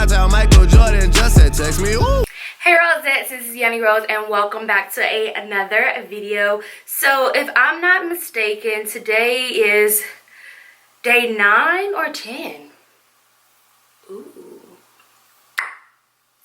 watch out, Michael Jordan just said text me. Ooh. Hey Rosettes, this is YunnieRose and welcome back to another video. So if I'm not mistaken, today is day 9 or 10. Ooh.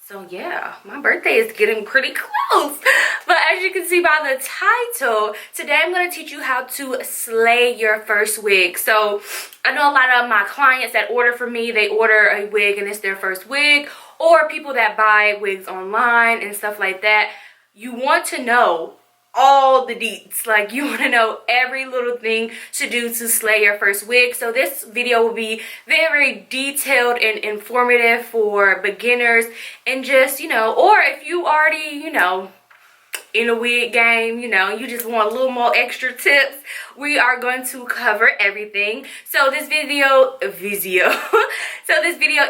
So yeah, my birthday is getting pretty close. But as you can see by the title, today I'm going to teach you how to slay your first wig. So I know a lot of my clients that order from me, they order a wig and it's their first wig, or people that buy wigs online and stuff like that. You want to know all the deets, like you want to know every little thing to do to slay your first wig. So this video will be very detailed and informative for beginners and just, or if you already, in a wig game, you just want a little more extra tips, we are going to cover everything. So this video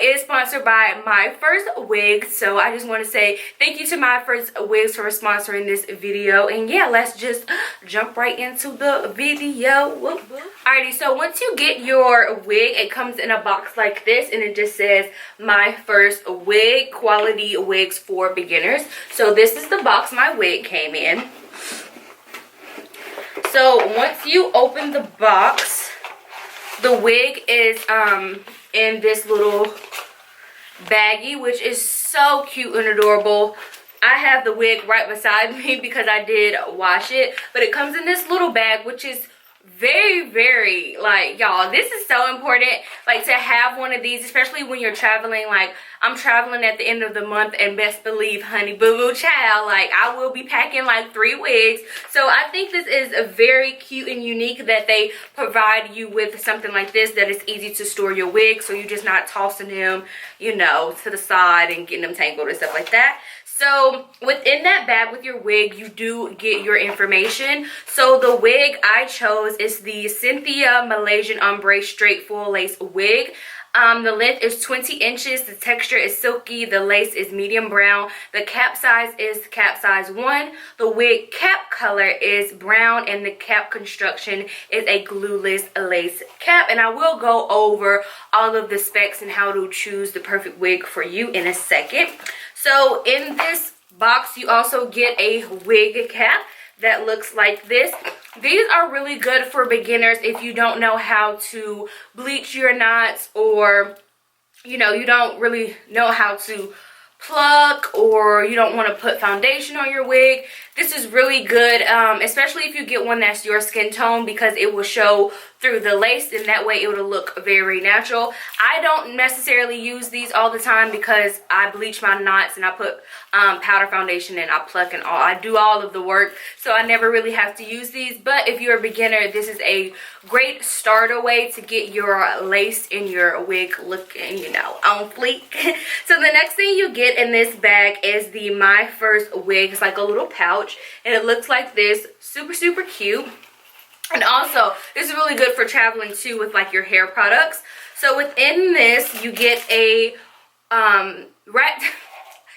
is sponsored by My First Wigs. So I just want to say thank you to My First Wigs for sponsoring this video. And yeah, let's just jump right into the video. Alrighty, so once you get your wig, it comes in a box like this and it just says My First Wig, quality wigs for beginners. So this is the box my wig came in. So once you open the box, the wig is in this little baggie, which is so cute and adorable. I have the wig right beside me because I did wash it, but it comes in this little bag, which is very, like, y'all, this is so important, like, to have one of these, especially when you're traveling. Like, I'm traveling at the end of the month, and best believe, honey boo boo child, like, I will be packing like 3 wigs. So I think this is a very cute and unique that they provide you with something like this, that is easy to store your wigs, so you're just not tossing them, to the side and getting them tangled and stuff like that. So within that bag with your wig, you do get your information. So the wig I chose is the Cynthia Malaysian Ombre straight full lace wig. The length is 20 inches. The texture is silky. The lace is medium brown. The cap size is cap size 1. The wig cap color is brown, and the cap construction is a glueless lace cap. And I will go over all of the specs and how to choose the perfect wig for you in a second. So in this box, you also get a wig cap that looks like this. These are really good for beginners if you don't know how to bleach your knots, or you don't really know how to pluck, or you don't want to put foundation on your wig. This is really good, especially if you get one that's your skin tone, because it will show through the lace, and that way it will look very natural. I don't necessarily use these all the time because I bleach my knots and I put powder foundation and I pluck and all. I do all of the work, so I never really have to use these. But if you're a beginner, this is a great starter way to get your lace in your wig looking, on fleek. So the next thing you get in this bag is the My First Wig. It's like a little pouch, and it looks like this. Super cute. And also, this is really good for traveling too with like your hair products. So within this, you get a rat.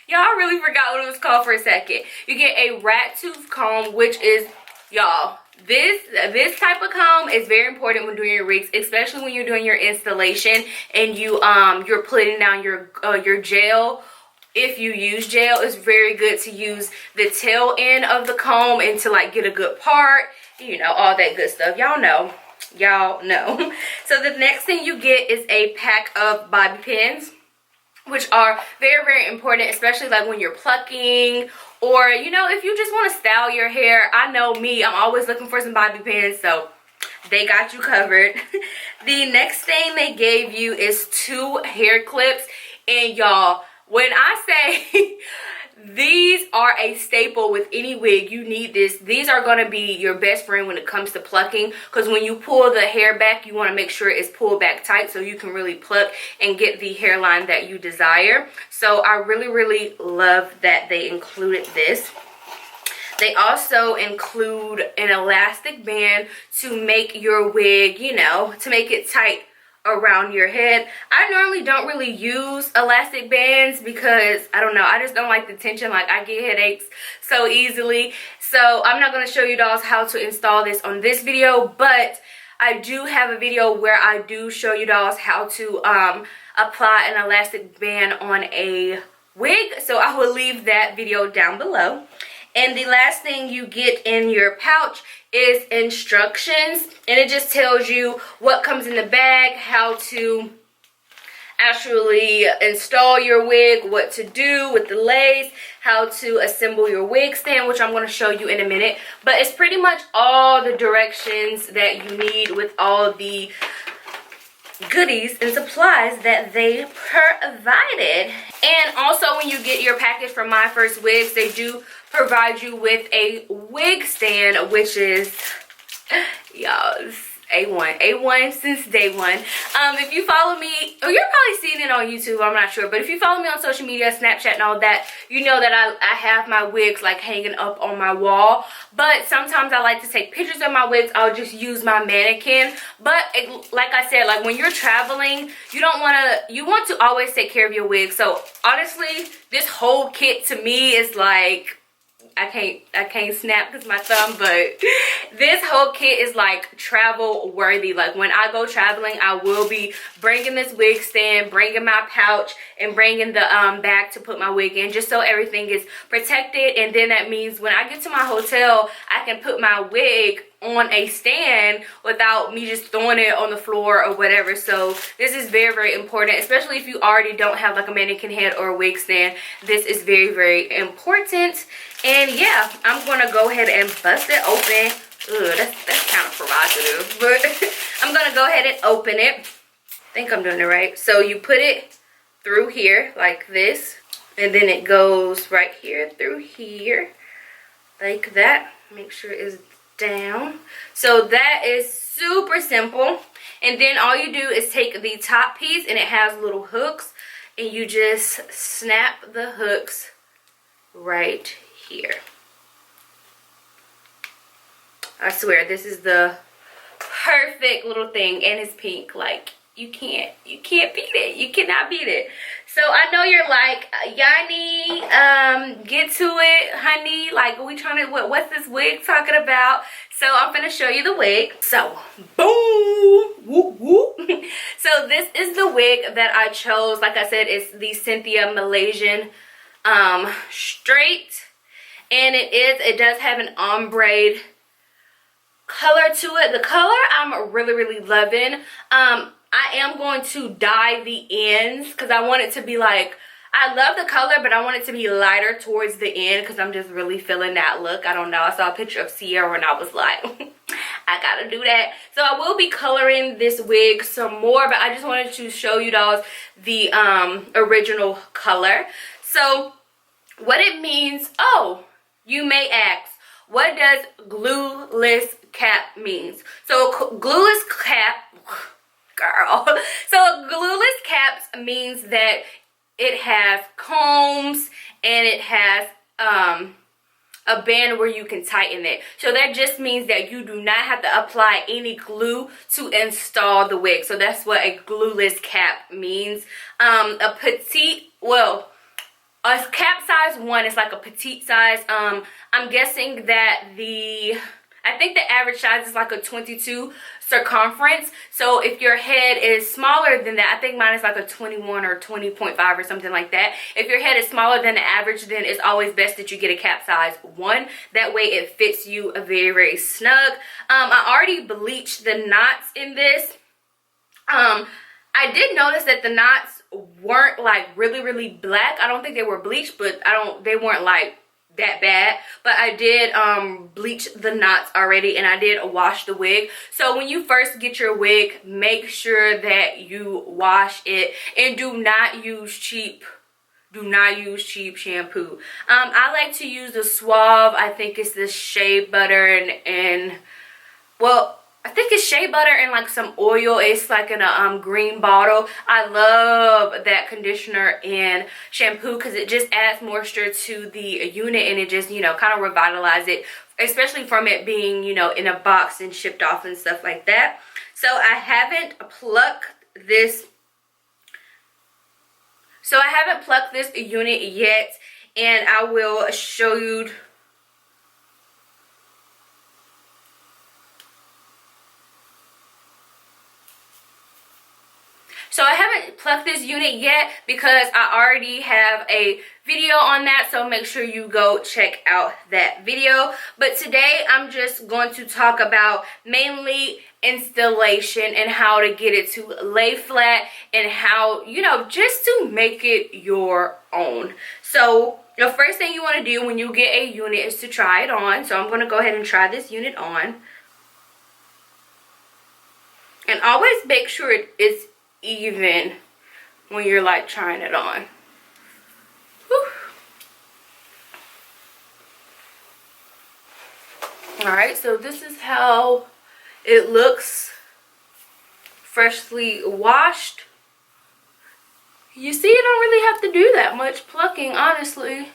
Y'all, I really forgot what it was called for a second. You get a rat tooth comb, which is, y'all, this type of comb is very important when doing your wigs, especially when you're doing your installation and you're putting down your gel. If you use gel, it's very good to use the tail end of the comb and to like get a good part, all that good stuff. Y'all know. So the next thing you get is a pack of bobby pins, which are very important, especially like when you're plucking, or if you just want to style your hair. I know me, I'm always looking for some bobby pins, so they got you covered. The next thing they gave you is 2 hair clips, and y'all, when I say these are a staple with any wig, you need this. These are going to be your best friend when it comes to plucking, because when you pull the hair back, you want to make sure it's pulled back tight so you can really pluck and get the hairline that you desire. So I really love that they included this. They also include an elastic band to make your wig, to make it tight around your head. I normally don't really use elastic bands because I don't know, I just don't like the tension. Like, I get headaches so easily. So I'm not going to show you dolls how to install this on this video, but I do have a video where I do show you dolls how to apply an elastic band on a wig, so I will leave that video down below. And the last thing you get in your pouch is instructions, and it just tells you what comes in the bag, how to actually install your wig, what to do with the lace, how to assemble your wig stand, which I'm going to show you in a minute. But it's pretty much all the directions that you need with all the goodies and supplies that they provided. And also, when you get your package from My First Wigs, they do provide you with a wig stand, which is, y'all, A1 since day one. If you follow me, or you're probably seeing it on YouTube, I'm not sure, but if you follow me on social media, Snapchat and all that, you know that I have my wigs like hanging up on my wall. But sometimes I like to take pictures of my wigs. I'll just use my mannequin. But like I said, like when you're traveling, you want to always take care of your wig. So honestly, this whole kit to me is like, I can't snap because my thumb, but this whole kit is like travel worthy. Like when I go traveling, I will be bringing this wig stand, bringing my pouch, and bringing the bag to put my wig in, just so everything is protected. And then that means when I get to my hotel, I can put my wig on a stand without me just throwing it on the floor or whatever. So this is very, very important, especially if you already don't have like a mannequin head or a wig stand. This is very, very important. And yeah, I'm gonna go ahead and bust it open. Ugh, that's kind of provocative, but I'm gonna go ahead and open it. I think I'm doing it right. So you put it through here like this, and then it goes right here through here like that. Make sure it's down. So that is super simple. And then all you do is take the top piece, and it has little hooks, and you just snap the hooks right here. I swear this is the perfect little thing, and it's pink. Like you can't beat it. You cannot beat it. So I know you're like, Yanni, get to it, honey. Like, we trying to, what's this wig talking about? So I'm gonna show you the wig. So boom, whoop whoop. So this is the wig that I chose. Like I said, it's the Cynthia Malaysian straight, and it does have an ombre color to it. The color I'm really loving. I am going to dye the ends because I want it to be like, I love the color, but I want it to be lighter towards the end because I'm just really feeling that look. I don't know, I saw a picture of Sierra and I was like, I gotta do that. So I will be coloring this wig some more, but I just wanted to show you guys the original color. So what it means, oh, you may ask, what does glueless cap means? So glueless cap, girl. So glueless caps means that it has combs and it has a band where you can tighten it. So that just means that you do not have to apply any glue to install the wig. So that's what a glueless cap means. A petite, well, a cap size 1 is like a petite size. I'm guessing that I think the average size is like a 22 circumference. So if your head is smaller than that, I think mine is like a 21 or 20.5 or something like that. If your head is smaller than the average, then it's always best that you get a cap size 1. That way it fits you very snug. I already bleached the knots in this. I did notice that the knots weren't like really black. I don't think they were bleached, but they weren't like that bad. But I did bleach the knots already, and I did wash the wig. So when you first get your wig, make sure that you wash it, and do not use cheap shampoo. I like to use the Suave. I think it's this shea butter and well, I think it's shea butter and like some oil. It's like in a green bottle. I love that conditioner and shampoo because it just adds moisture to the unit, and it just, you know, kind of revitalizes it, especially from it being, you know, in a box and shipped off and stuff like that. So I haven't plucked this. Unit yet, and I will show you. So I haven't plucked this unit yet because I already have a video on that, so make sure you go check out that video. But today I'm just going to talk about mainly installation and how to get it to lay flat and how, you know, just to make it your own. So the first thing you want to do when you get a unit is to try it on. So I'm going to go ahead and try this unit on. And always make sure it's even when you're like trying it on. Whew. Alright, so this is how it looks freshly washed. You see, you don't really have to do that much plucking, honestly.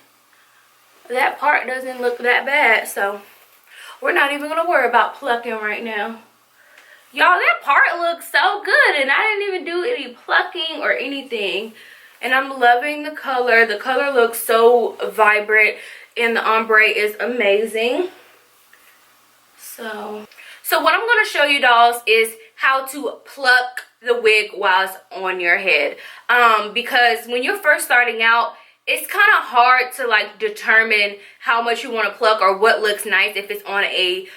That part doesn't look that bad, so we're not even going to worry about plucking right now. Y'all, that part looks so good, and I didn't even do any plucking or anything. And I'm loving the color. The color looks so vibrant, and the ombre is amazing. So what I'm going to show you, dolls, is how to pluck the wig while it's on your head. Because when you're first starting out, it's kind of hard to like determine how much you want to pluck or what looks nice if it's on a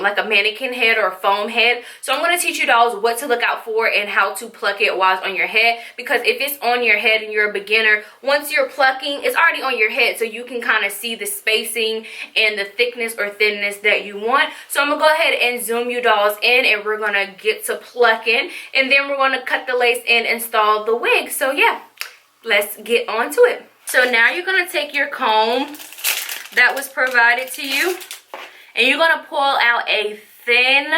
like a mannequin head or a foam head. So I'm going to teach you dolls what to look out for and how to pluck it while it's on your head. Because if it's on your head and you're a beginner, once you're plucking, it's already on your head, so you can kind of see the spacing and the thickness or thinness that you want. So I'm going to go ahead and zoom you dolls in, and we're going to get to plucking, and then we're going to cut the lace and install the wig. So yeah, let's get on to it. So now you're going to take your comb that was provided to you, and you're going to pull out a thin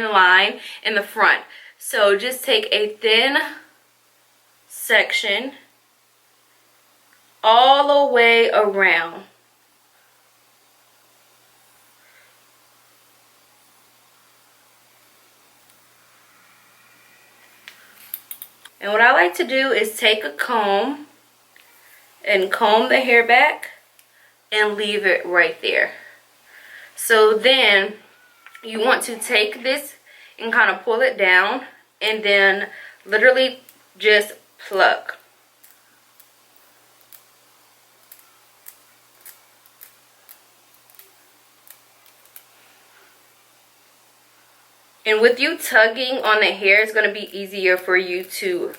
line in the front. So just take a thin section all the way around. And what I like to do is take a comb and comb the hair back and leave it right there. So then you want to take this and kind of pull it down and then literally just pluck. And with you tugging on the hair, it's going to be easier for you to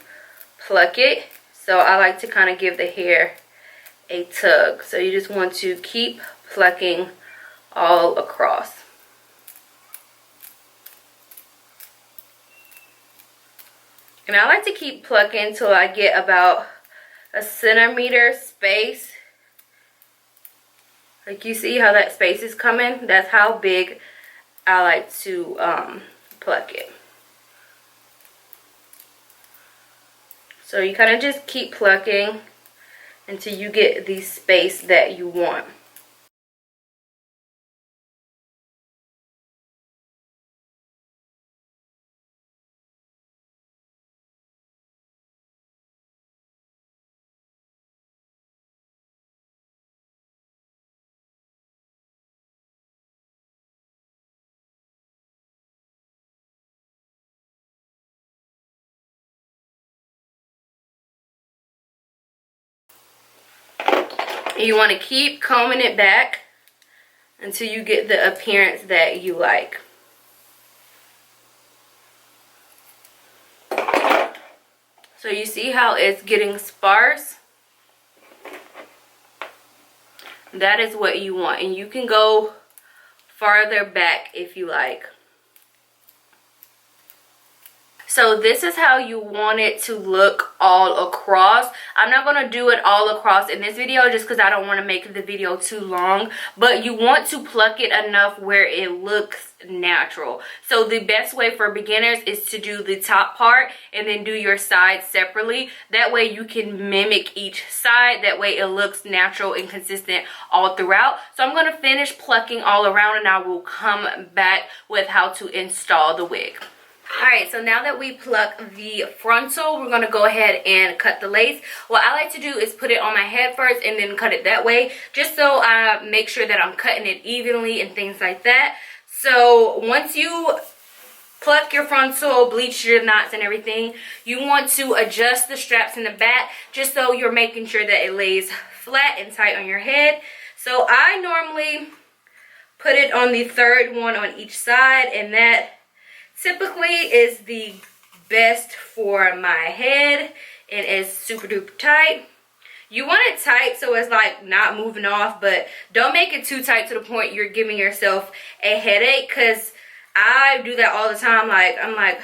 pluck it. So I like to kind of give the hair a tug. So you just want to keep plucking all across. And I like to keep plucking till I get about a centimeter space. Like you see how that space is coming? That's how big I like to pluck it. So you kind of just keep plucking until you get the space that you want. You want to keep combing it back until you get the appearance that you like. So you see how it's getting sparse? That is what you want. And you can go farther back if you like. So this is how you want it to look all across. I'm not going to do it all across in this video just because I don't want to make the video too long. But you want to pluck it enough where it looks natural. So the best way for beginners is to do the top part and then do your sides separately. That way you can mimic each side. That way it looks natural and consistent all throughout. So I'm going to finish plucking all around and I will come back with how to install the wig. Alright, so now that we pluck the frontal, we're going to go ahead and cut the lace. What I like to do is put it on my head first and then cut it that way, just so I make sure that I'm cutting it evenly and things like that. So once you pluck your frontal, bleach your knots and everything, you want to adjust the straps in the back just so you're making sure that it lays flat and tight on your head. So I normally put it on the third one on each side, and that typically is the best for my head and is super duper tight. You want it tight so it's like not moving off, but don't make it too tight to the point you're giving yourself a headache, because I do that all the time. Like, I'm like,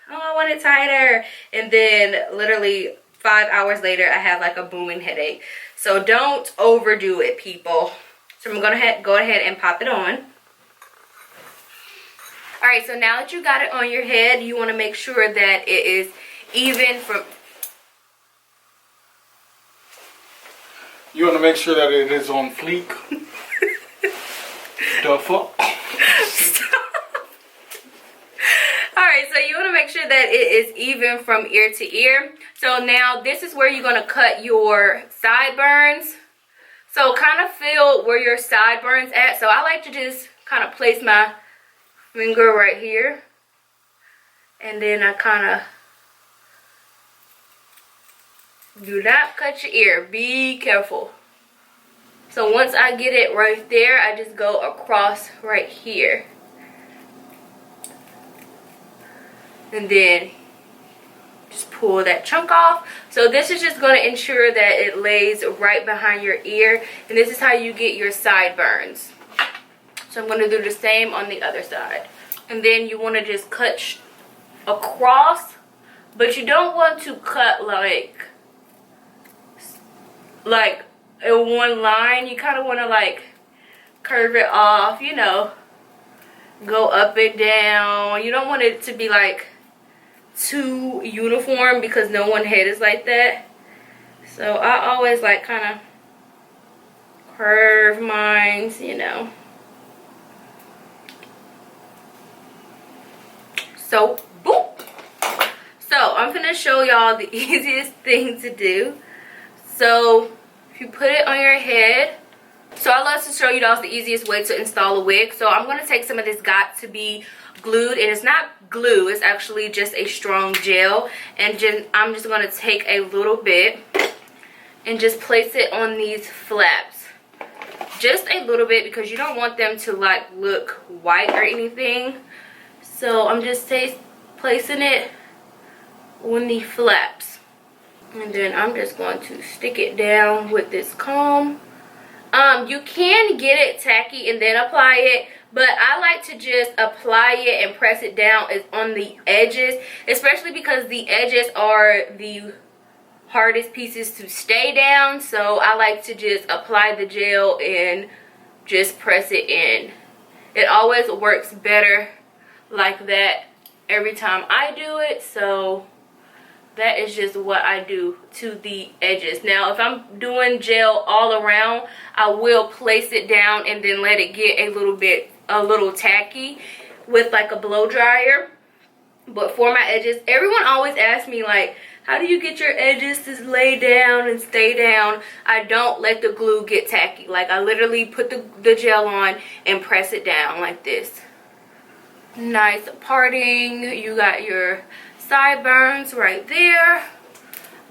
oh, I want it tighter, and then literally 5 hours later I have like a booming headache. So don't overdo it, people. So I'm gonna go ahead and pop it on. All right, so now that you got it on your head, you want to make sure that it is even from... You want to make sure that it is on fleek. The fuck? Alright, so you want to make sure that it is even from ear to ear. So now this is where you're going to cut your sideburns. So kind of feel where your sideburns at. So I like to just kind of place my finger right here. And then I kind of... Do not cut your ear. Be careful. So once I get it right there, I just go across right here. And then just pull that chunk off. So this is just going to ensure that it lays right behind your ear. And this is how you get your sideburns. So I'm going to do the same on the other side. And then you want to just cut across. But you don't want to cut like in one line. You kind of want to like curve it off, you know, go up and down. You don't want it to be like too uniform, because no one head is like that. So I always like kind of curve mines, you know. So boom. So I'm gonna show y'all the easiest thing to do. So if you put it on your head, so I love to show you guys the easiest way to install a wig. So I'm going to take some of this Got to Be glued, and it's not glue, it's actually just a strong gel, and I'm just going to take a little bit and just place it on these flaps, just a little bit, because you don't want them to like look white or anything. So I'm just placing it on the flaps. And then I'm just going to stick it down with this comb. You can get it tacky and then apply it, but I like to just apply it and press it down on the edges, especially because the edges are the hardest pieces to stay down. So I like to just apply the gel and just press it in. It always works better like that every time I do it. So that is just what I do to the edges. Now, if I'm doing gel all around, I will place it down and then let it get a little tacky with like a blow dryer. But for my edges, everyone always asks me like, how do you get your edges to lay down and stay down? I don't let the glue get tacky. Like, I literally put the gel on and press it down like this. Nice parting. You got your sideburns right there.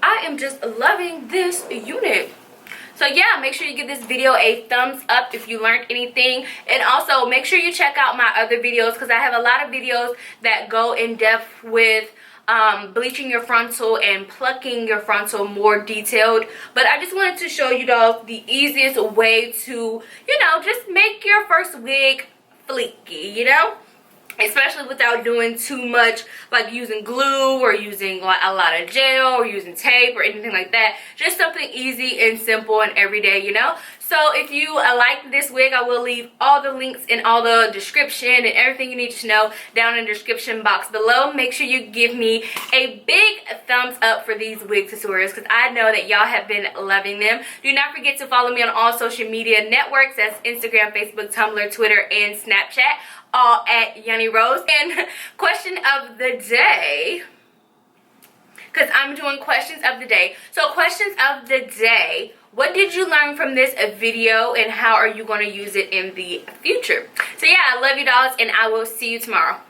I am just loving this unit. So yeah, make sure you give this video a thumbs up if you learned anything, and also make sure you check out my other videos, because I have a lot of videos that go in depth with bleaching your frontal and plucking your frontal more detailed. But I just wanted to show you guys the easiest way to, you know, just make your first wig fleeky, you know, especially without doing too much, like using glue or using like a lot of gel or using tape or anything like that. Just something easy and simple and everyday, you know. So if you like this wig, I will leave all the links in all the description and everything you need to know down in the description box below. Make sure you give me a big thumbs up for these wig tutorials, because I know that y'all have been loving them. Do not forget to follow me on all social media networks. That's Instagram, Facebook, Tumblr, Twitter, and Snapchat, all at YunnieRose. And question of the day, because I'm doing questions of the day. So questions of the day: what did you learn from this video, and how are you going to use it in the future? So yeah, I love you dolls, and I will see you tomorrow.